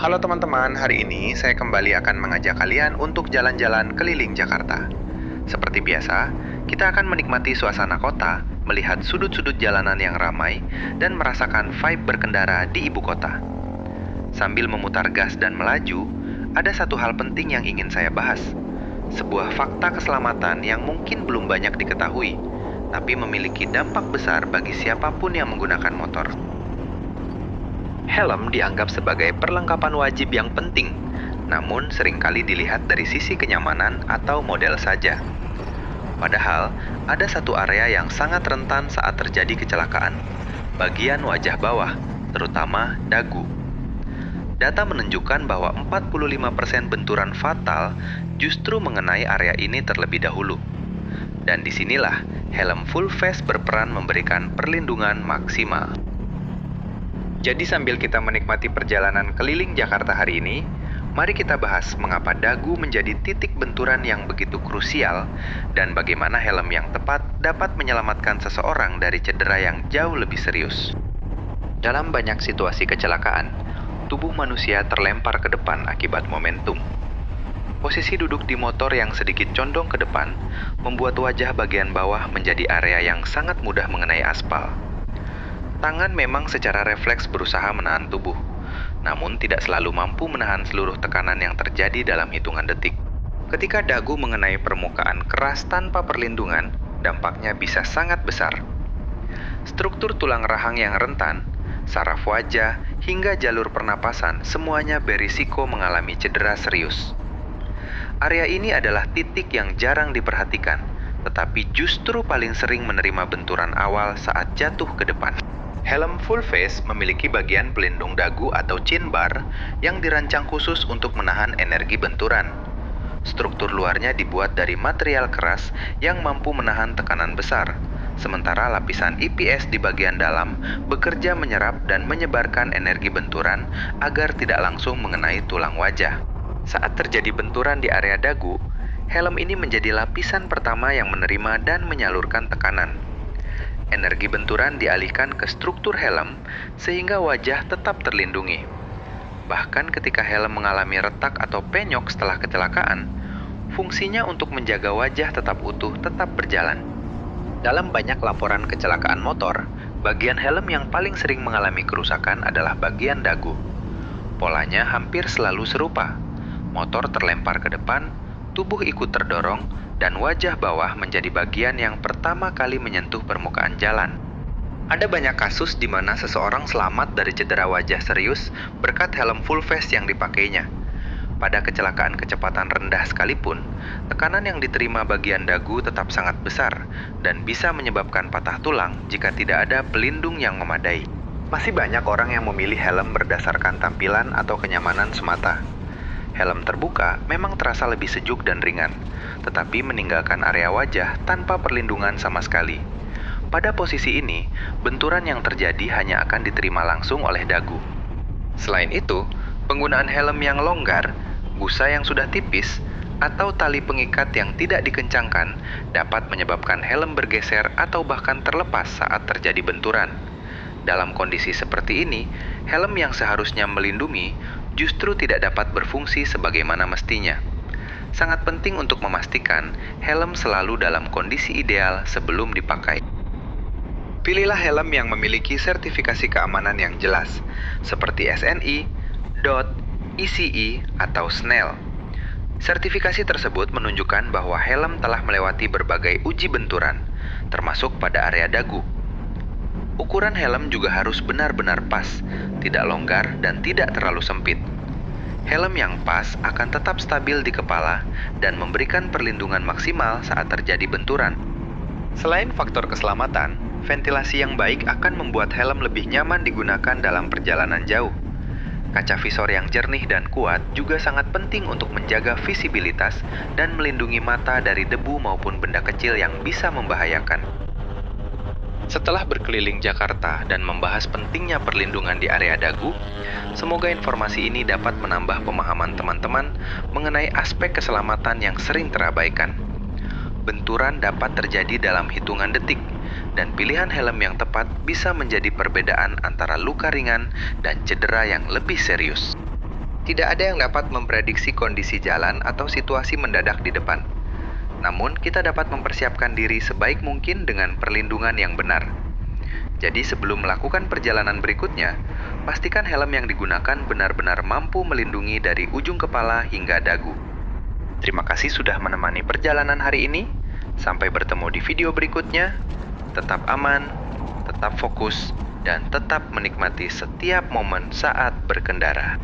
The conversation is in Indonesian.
Halo teman-teman, hari ini saya kembali akan mengajak kalian untuk jalan-jalan keliling Jakarta. Seperti biasa, kita akan menikmati suasana kota, melihat sudut-sudut jalanan yang ramai, dan merasakan vibe berkendara di ibu kota. Sambil memutar gas dan melaju, ada satu hal penting yang ingin saya bahas. Sebuah fakta keselamatan yang mungkin belum banyak diketahui, tapi memiliki dampak besar bagi siapapun yang menggunakan motor. Helm dianggap sebagai perlengkapan wajib yang penting, namun seringkali dilihat dari sisi kenyamanan atau model saja. Padahal, ada satu area yang sangat rentan saat terjadi kecelakaan, bagian wajah bawah, terutama dagu. Data menunjukkan bahwa 45% benturan fatal justru mengenai area ini terlebih dahulu. Dan disinilah helm full face berperan memberikan perlindungan maksimal. Jadi sambil kita menikmati perjalanan keliling Jakarta hari ini, mari kita bahas mengapa dagu menjadi titik benturan yang begitu krusial dan bagaimana helm yang tepat dapat menyelamatkan seseorang dari cedera yang jauh lebih serius. Dalam banyak situasi kecelakaan, tubuh manusia terlempar ke depan akibat momentum. Posisi duduk di motor yang sedikit condong ke depan membuat wajah bagian bawah menjadi area yang sangat mudah mengenai aspal. Tangan memang secara refleks berusaha menahan tubuh, namun tidak selalu mampu menahan seluruh tekanan yang terjadi dalam hitungan detik. Ketika dagu mengenai permukaan keras tanpa perlindungan, dampaknya bisa sangat besar. Struktur tulang rahang yang rentan, saraf wajah, hingga jalur pernapasan semuanya berisiko mengalami cedera serius. Area ini adalah titik yang jarang diperhatikan, tetapi justru paling sering menerima benturan awal saat jatuh ke depan. Helm full face memiliki bagian pelindung dagu atau chin bar yang dirancang khusus untuk menahan energi benturan. Struktur luarnya dibuat dari material keras yang mampu menahan tekanan besar, sementara lapisan EPS di bagian dalam bekerja menyerap dan menyebarkan energi benturan agar tidak langsung mengenai tulang wajah. Saat terjadi benturan di area dagu, helm ini menjadi lapisan pertama yang menerima dan menyalurkan tekanan. Energi benturan dialihkan ke struktur helm sehingga wajah tetap terlindungi. Bahkan ketika helm mengalami retak atau penyok setelah kecelakaan, fungsinya untuk menjaga wajah tetap utuh tetap berjalan. Dalam banyak laporan kecelakaan motor, bagian helm yang paling sering mengalami kerusakan adalah bagian dagu. Polanya hampir selalu serupa. Motor terlempar ke depan, tubuh ikut terdorong, dan wajah bawah menjadi bagian yang pertama kali menyentuh permukaan jalan. Ada banyak kasus di mana seseorang selamat dari cedera wajah serius berkat helm full face yang dipakainya. Pada kecelakaan kecepatan rendah sekalipun, tekanan yang diterima bagian dagu tetap sangat besar dan bisa menyebabkan patah tulang jika tidak ada pelindung yang memadai. Masih banyak orang yang memilih helm berdasarkan tampilan atau kenyamanan semata. Helm terbuka memang terasa lebih sejuk dan ringan, tetapi meninggalkan area wajah tanpa perlindungan sama sekali. Pada posisi ini, benturan yang terjadi hanya akan diterima langsung oleh dagu. Selain itu, penggunaan helm yang longgar, busa yang sudah tipis, atau tali pengikat yang tidak dikencangkan dapat menyebabkan helm bergeser atau bahkan terlepas saat terjadi benturan. Dalam kondisi seperti ini, helm yang seharusnya melindungi justru tidak dapat berfungsi sebagaimana mestinya. Sangat penting untuk memastikan helm selalu dalam kondisi ideal sebelum dipakai. Pilihlah helm yang memiliki sertifikasi keamanan yang jelas, seperti SNI, DOT, ECE, atau SNEL. Sertifikasi tersebut menunjukkan bahwa helm telah melewati berbagai uji benturan, termasuk pada area dagu. Ukuran helm juga harus benar-benar pas, tidak longgar dan tidak terlalu sempit. Helm yang pas akan tetap stabil di kepala dan memberikan perlindungan maksimal saat terjadi benturan. Selain faktor keselamatan, ventilasi yang baik akan membuat helm lebih nyaman digunakan dalam perjalanan jauh. Kaca visor yang jernih dan kuat juga sangat penting untuk menjaga visibilitas dan melindungi mata dari debu maupun benda kecil yang bisa membahayakan. Setelah berkeliling Jakarta dan membahas pentingnya perlindungan di area dagu, semoga informasi ini dapat menambah pemahaman teman-teman mengenai aspek keselamatan yang sering terabaikan. Benturan dapat terjadi dalam hitungan detik, dan pilihan helm yang tepat bisa menjadi perbedaan antara luka ringan dan cedera yang lebih serius. Tidak ada yang dapat memprediksi kondisi jalan atau situasi mendadak di depan. Namun, kita dapat mempersiapkan diri sebaik mungkin dengan perlindungan yang benar. Jadi, sebelum melakukan perjalanan berikutnya, pastikan helm yang digunakan benar-benar mampu melindungi dari ujung kepala hingga dagu. Terima kasih sudah menemani perjalanan hari ini. Sampai bertemu di video berikutnya. Tetap aman, tetap fokus, dan tetap menikmati setiap momen saat berkendara.